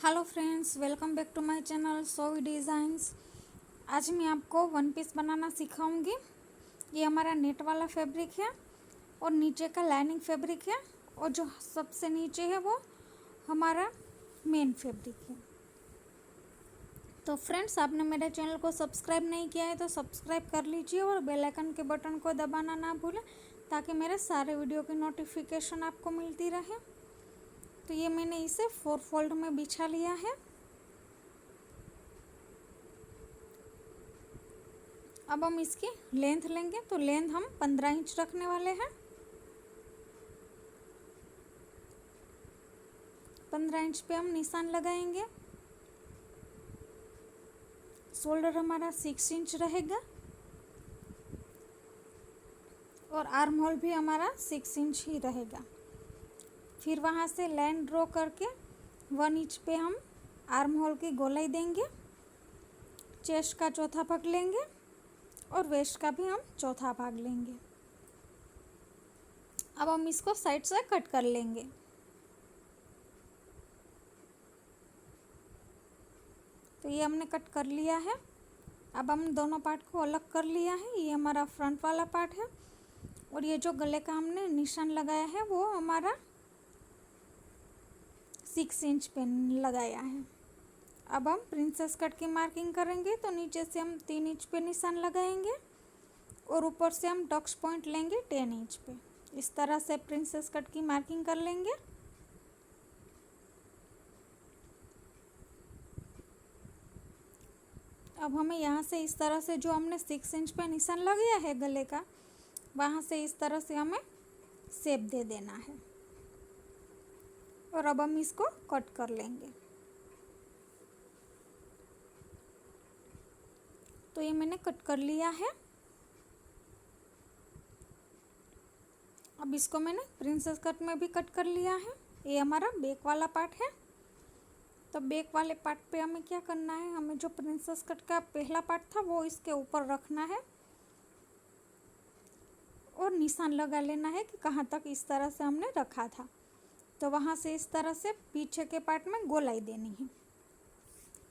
Hello friends, welcome back to my channel Sovi designs. आज मैं आपको वन पीस बनाना सिखाऊंगी। ये हमारा नेट वाला फैब्रिक है और नीचे का लाइनिंग फैब्रिक है और जो सबसे नीचे है वो हमारा मेन फैब्रिक है। तो फ्रेंड्स, आपने मेरे चैनल को सब्सक्राइब नहीं किया है तो सब्सक्राइब कर लीजिए और बेल आइकन के बटन को दबाना ना भूलें ताकि मेरे सारे वीडियो की नोटिफिकेशन आपको मिलती रहे। तो ये मैंने इसे 4 फोल्ड में बिछा लिया है। अब हम इसकी लेंथ लेंगे तो लेंथ हम 15 इंच रखने वाले हैं। 15 इंच पे हम निशान लगाएंगे। शोल्डर हमारा 6 इंच रहेगा और आर्म होल भी हमारा 6 इंच ही रहेगा। फिर वहाँ से लाइन ड्रॉ करके 1 इंच पे हम आर्म होल की गोलाई देंगे। चेस्ट का चौथा भाग लेंगे और वेस्ट का भी हम चौथा भाग लेंगे। अब हम इसको साइड से कट कर लेंगे। तो ये हमने कट कर लिया है। अब हम दोनों पार्ट को अलग कर लिया है। ये हमारा फ्रंट वाला पार्ट है और ये जो गले का हमने निशान लगाया है वो हमारा 6 इंच पे लगाया है। अब हम प्रिंसेस कट की मार्किंग करेंगे तो नीचे से हम 3 इंच पे निशान लगाएंगे और ऊपर से हम टक्स पॉइंट लेंगे 10 इंच पे। इस तरह से प्रिंसेस कट की मार्किंग कर लेंगे। अब हमें यहाँ से इस तरह से जो हमने 6 इंच पे निशान लगाया है गले का, वहाँ से इस तरह से हमें शेप दे देना है और अब हम इसको कट कर लेंगे। तो ये मैंने कट कर लिया है। अब इसको मैंने प्रिंसेस कट में भी कट कर लिया है। ये हमारा बैक वाला पार्ट है। तो बैक वाले पार्ट पे हमें क्या करना है, हमें जो प्रिंसेस कट का पहला पार्ट था वो इसके ऊपर रखना है और निशान लगा लेना है कि कहाँ तक इस तरह से हमने रखा था। तो वहाँ से इस तरह से पीछे के पार्ट में गोलाई देनी है।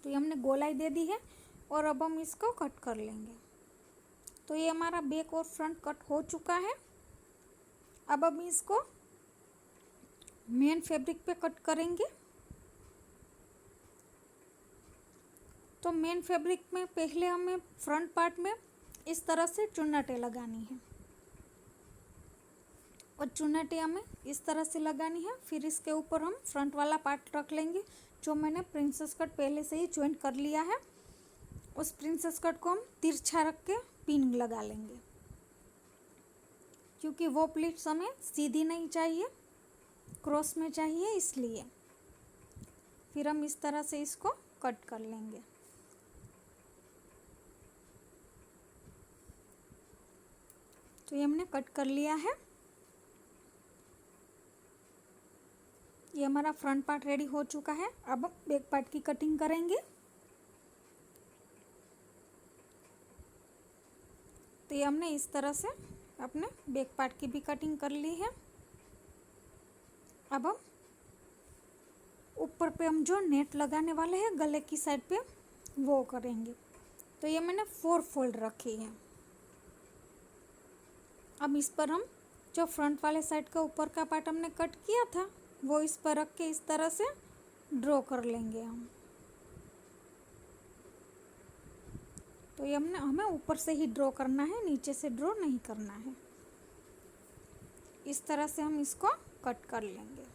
तो ये हमने गोलाई दे दी है और अब हम इसको कट कर लेंगे। तो ये हमारा बैक और फ्रंट कट हो चुका है। अब हम इसको मेन फैब्रिक पे कट करेंगे। तो मेन फैब्रिक में पहले हमें फ्रंट पार्ट में इस तरह से चुन्नटें लगानी है और चुन्नटें हमें इस तरह से लगानी है। फिर इसके ऊपर हम फ्रंट वाला पार्ट रख लेंगे जो मैंने प्रिंसेस कट पहले से ही ज्वाइन कर लिया है। उस प्रिंसेस कट को हम तिरछा रख के पिन लगा लेंगे क्योंकि वो प्लीट्स हमें सीधी नहीं चाहिए, क्रॉस में चाहिए, इसलिए। फिर हम इस तरह से इसको कट कर लेंगे। तो ये हमने कट कर लिया है। ये हमारा फ्रंट पार्ट रेडी हो चुका है। अब हम बैक पार्ट की कटिंग करेंगे। तो ये हमने इस तरह से अपने बैक पार्ट की भी कटिंग कर ली है। अब हम ऊपर पे हम जो नेट लगाने वाले हैं गले की साइड पे वो करेंगे। तो ये मैंने 4 फोल्ड रखी है। अब इस पर हम जो फ्रंट वाले साइड का ऊपर का पार्ट हमने कट किया था वो इस पर रख के इस तरह से ड्रॉ कर लेंगे हम। तो ये हमें ऊपर से ही ड्रॉ करना है, नीचे से ड्रॉ नहीं करना है। इस तरह से हम इसको कट कर लेंगे।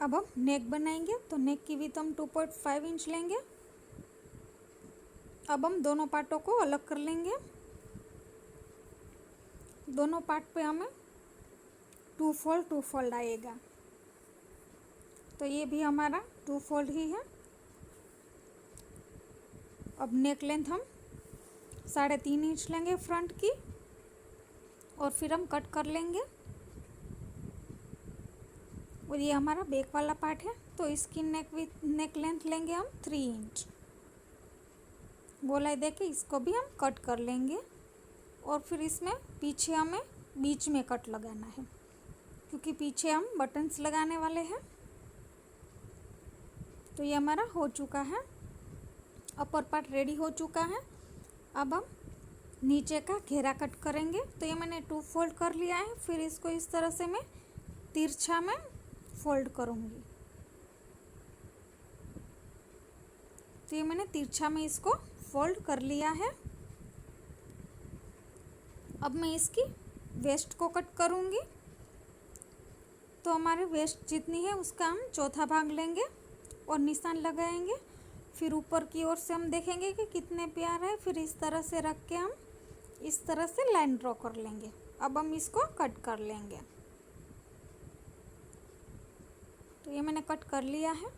अब हम नेक बनाएंगे। तो नेक की विड्थ हम 2.5 इंच लेंगे। अब हम दोनों पार्टों को अलग कर लेंगे। दोनों पार्ट पे हमें 2 फोल्ड आएगा। तो ये भी हमारा 2 फोल्ड ही है। अब नेक लेंथ हम 3.5 इंच लेंगे फ्रंट की और फिर हम कट कर लेंगे। और ये हमारा बैक वाला पार्ट है तो इसकी नेक लेंथ लेंगे हम 3 इंच। गोलाई देके इसको भी हम कट कर लेंगे और फिर इसमें पीछे हमें बीच में कट लगाना है। क्योंकि पीछे हम बटन्स लगाने वाले हैं। तो ये हमारा हो चुका है, अपर पार्ट रेडी हो चुका है। अब हम नीचे का घेरा कट करेंगे। तो ये मैंने 2 फोल्ड कर लिया है। फिर इसको इस तरह से मैं तिरछा में फोल्ड करूँगी। तो ये मैंने तिरछा में इसको फोल्ड कर लिया है। अब मैं इसकी वेस्ट को कट करूँगी। तो हमारे वेस्ट जितनी है उसका हम चौथा भाग लेंगे और निशान लगाएंगे। फिर ऊपर की ओर से हम देखेंगे कि कितने पे आ रहा है। फिर इस तरह से रख के हम इस तरह से लाइन ड्रॉ कर लेंगे। अब हम इसको कट कर लेंगे। तो ये मैंने कट कर लिया है।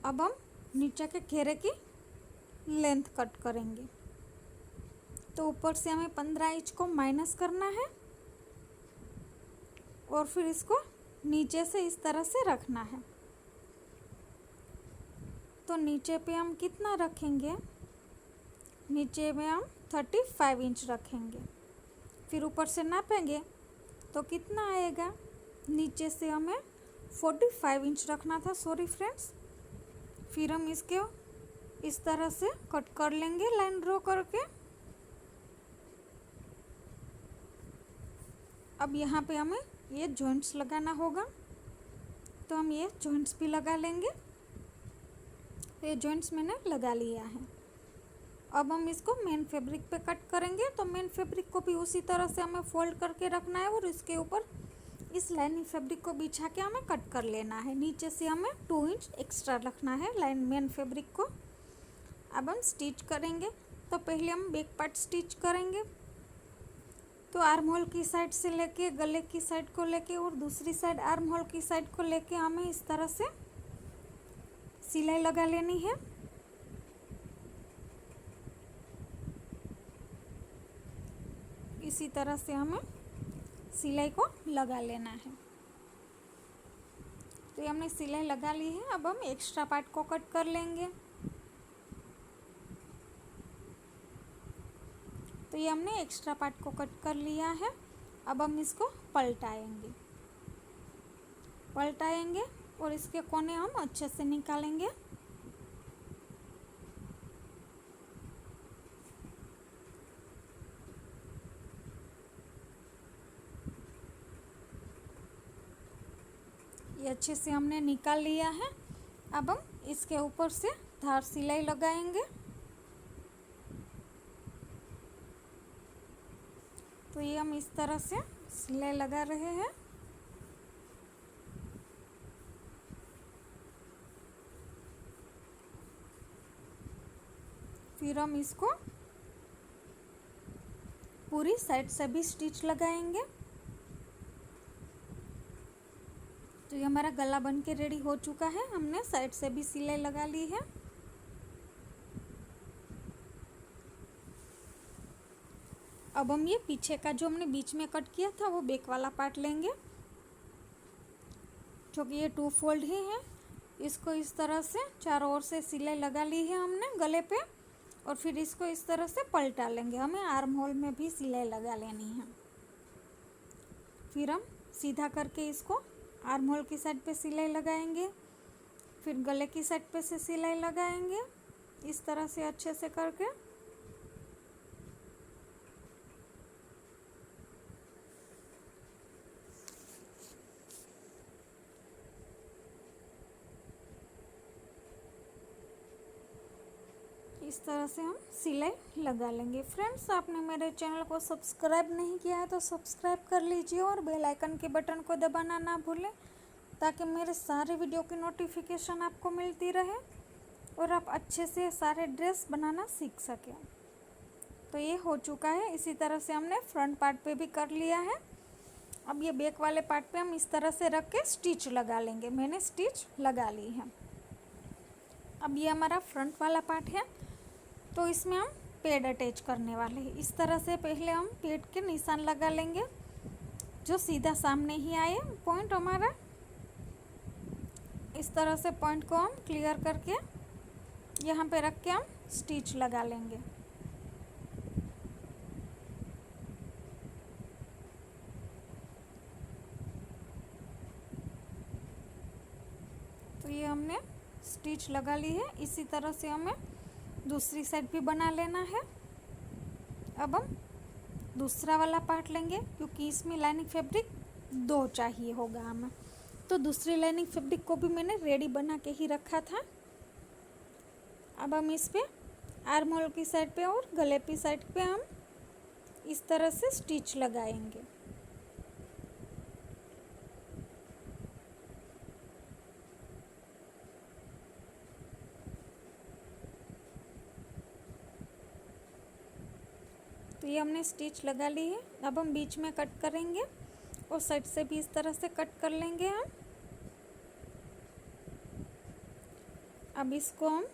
अब हम नीचे के घेरे की लेंथ कट करेंगे। तो ऊपर से हमें 15 इंच को माइनस करना है और फिर इसको नीचे से इस तरह से रखना है। तो नीचे पे हम कितना रखेंगे? नीचे में हम 35 इंच रखेंगे। फिर ऊपर से नापेंगे तो कितना आएगा? नीचे से हमें 45 इंच रखना था, सॉरी फ्रेंड्स। फिर हम इसके इस तरह से कट कर लेंगे लाइन ड्रॉ करके। अब यहाँ पे हमें ये जॉइंट्स लगाना होगा। तो हम ये जॉइंट्स भी लगा लेंगे। तो ये जॉइंट्स मैंने लगा लिया है। अब हम इसको मेन फैब्रिक पे कट करेंगे। तो मेन फैब्रिक को भी उसी तरह से हमें फोल्ड करके रखना है और इसके ऊपर इस लाइनिंग फैब्रिक को बिछा के हमें कट कर लेना है। नीचे से हमें 2 इंच एक्स्ट्रा रखना है लाइन मेन फैब्रिक को। अब हम स्टिच करेंगे। तो पहले हम बैक पार्ट स्टिच करेंगे। तो आर्म होल की साइड से लेके गले की साइड को लेके और दूसरी साइड आर्म होल की साइड को लेके हमें इस तरह से सिलाई लगा लेनी है। इसी तरह से हमें सिलाई को लगा लेना है। तो ये हमने सिलाई लगा ली है। अब हम एक्स्ट्रा पार्ट को कट कर लेंगे। तो ये हमने एक्स्ट्रा पार्ट को कट कर लिया है। अब हम इसको पलटाएंगे और इसके कोने हम अच्छे से निकालेंगे। ये अच्छे से हमने निकाल लिया है। अब हम इसके ऊपर से धार सिलाई लगाएंगे। तो ये हम इस तरह से सिलाई लगा रहे हैं। फिर हम इसको पूरी साइड से भी स्टिच लगाएंगे। तो ये हमारा गला बन के रेडी हो चुका है। हमने साइड से भी सिलाई लगा ली है। अब हम ये पीछे का जो हमने बीच में कट किया था वो बैक वाला पार्ट लेंगे, जो कि ये 2 फोल्ड ही है। इसको इस तरह से चारों ओर से सिलाई लगा ली है हमने गले पे और फिर इसको इस तरह से पलटा लेंगे। हमें आर्म होल में भी सिलाई लगा लेनी है। फिर हम सीधा करके इसको आर्म होल की साइड पे सिलाई लगाएंगे। फिर गले की साइड पे से सिलाई लगाएंगे इस तरह से अच्छे से करके। इस तरह से हम सिलाई लगा लेंगे। फ्रेंड्स, आपने मेरे चैनल को सब्सक्राइब नहीं किया है तो सब्सक्राइब कर लीजिए और बेल आइकन के बटन को दबाना ना भूलें, ताकि मेरे सारे वीडियो की नोटिफिकेशन आपको मिलती रहे और आप अच्छे से सारे ड्रेस बनाना सीख सकें। तो ये हो चुका है। इसी तरह से हमने फ्रंट पार्ट पे भी कर लिया है। अब ये बैक वाले पार्ट पे हम इस तरह से रख के स्टिच लगा लेंगे। मैंने स्टिच लगा ली है। अब ये हमारा फ्रंट वाला पार्ट है। तो इसमें हम पेड़ अटैच करने वाले हैं। इस तरह से पहले हम पेड़ के निशान लगा लेंगे, जो सीधा सामने ही आए पॉइंट हमारा। इस तरह से पॉइंट को हम क्लियर करके यहाँ पे रख के हम स्टिच लगा लेंगे। हमने स्टिच लगा ली है। इसी तरह से हमें दूसरी साइड भी बना लेना है। अब हम दूसरा वाला पार्ट लेंगे क्योंकि इसमें लाइनिंग फैब्रिक 2 चाहिए होगा हमें। तो दूसरी लाइनिंग फैब्रिक को भी मैंने रेडी बना के ही रखा था। अब हम इस पे आर्म होल की साइड पे और गले की साइड पे हम इस तरह से स्टिच लगाएंगे। तो ये हमने स्टिच लगा ली है। अब हम बीच में कट करेंगे और साइड से भी इस तरह से कट कर लेंगे हम। अब इसको हम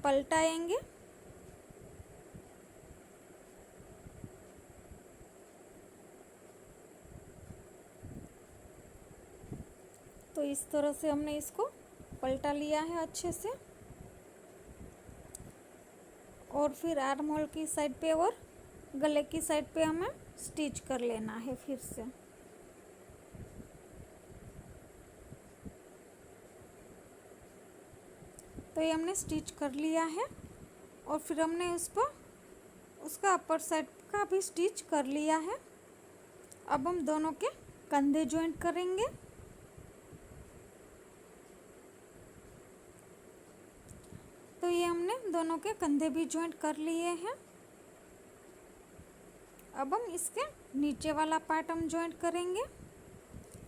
पलटाएंगे। तो इस तरह से हमने इसको पलटा लिया है अच्छे से। और फिर आर्म होल की साइड पे और गले की साइड पे हमें स्टिच कर लेना है फिर से। तो ये हमने स्टिच कर लिया है और फिर हमने उस पर उसका अपर साइड का भी स्टिच कर लिया है। अब हम दोनों के कंधे जॉइंट करेंगे। तो ये हमने दोनों के कंधे भी जॉइंट कर लिए हैं। अब हम इसके नीचे वाला पार्ट हम जॉइंट करेंगे।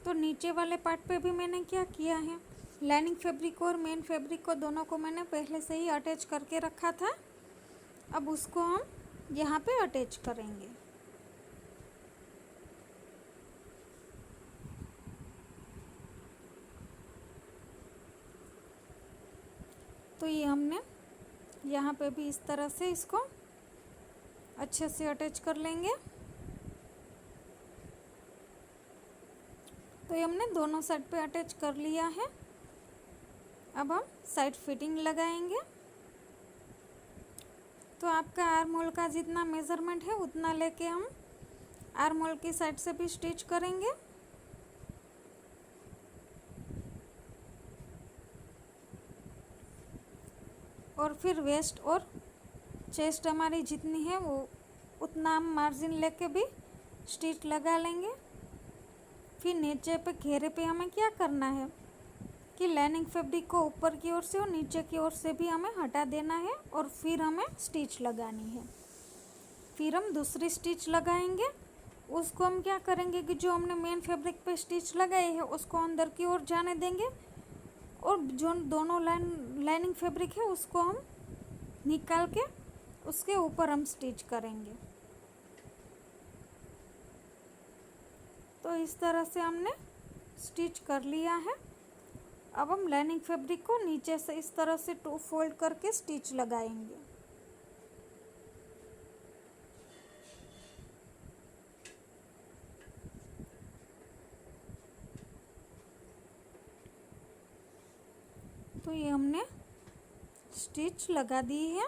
तो नीचे वाले पार्ट पे भी मैंने क्या किया है, लाइनिंग फैब्रिक और मेन फैब्रिक को दोनों को मैंने पहले से ही अटैच करके रखा था। अब उसको हम यहाँ पे अटैच करेंगे। तो ये हमने यहाँ पे भी इस तरह से इसको अच्छे से अटैच कर लेंगे। तो ये हमने दोनों साइड पे अटैच कर लिया है। अब हम साइड फिटिंग लगाएंगे। तो आपका आर्म होल का जितना मेज़रमेंट है उतना लेके हम आर्म होल की साइड से भी स्टिच करेंगे। और फिर वेस्ट और चेस्ट हमारी जितनी है वो उतना हम मार्जिन लेके भी स्टिच लगा लेंगे। फिर नीचे पे घेरे पे हमें क्या करना है कि लाइनिंग फैब्रिक को ऊपर की ओर से और नीचे की ओर से भी हमें हटा देना है और फिर हमें स्टिच लगानी है। फिर हम दूसरी स्टिच लगाएंगे। उसको हम क्या करेंगे कि जो हमने मेन फैब्रिक पे स्टिच लगाई है उसको अंदर की ओर जाने देंगे और जो दोनों लाइनिंग फैब्रिक है उसको हम निकाल के उसके ऊपर हम स्टिच करेंगे। तो इस तरह से हमने स्टिच कर लिया है। अब हम लाइनिंग फैब्रिक को नीचे से इस तरह से 2 फोल्ड करके स्टिच लगाएंगे। तो ये हमने स्टिच लगा दी है।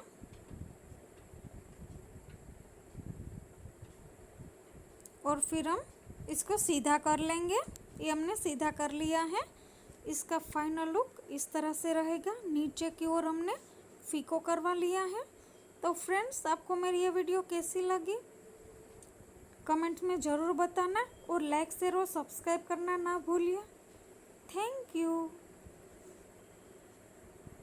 और फिर हम इसको सीधा कर लेंगे। ये हमने सीधा कर लिया है। इसका फाइनल लुक इस तरह से रहेगा। नीचे की ओर हमने फीको करवा लिया है। तो फ्रेंड्स, आपको मेरी ये वीडियो कैसी लगी कमेंट में ज़रूर बताना और लाइक शेयर और सब्सक्राइब करना ना भूलिए। Thank you.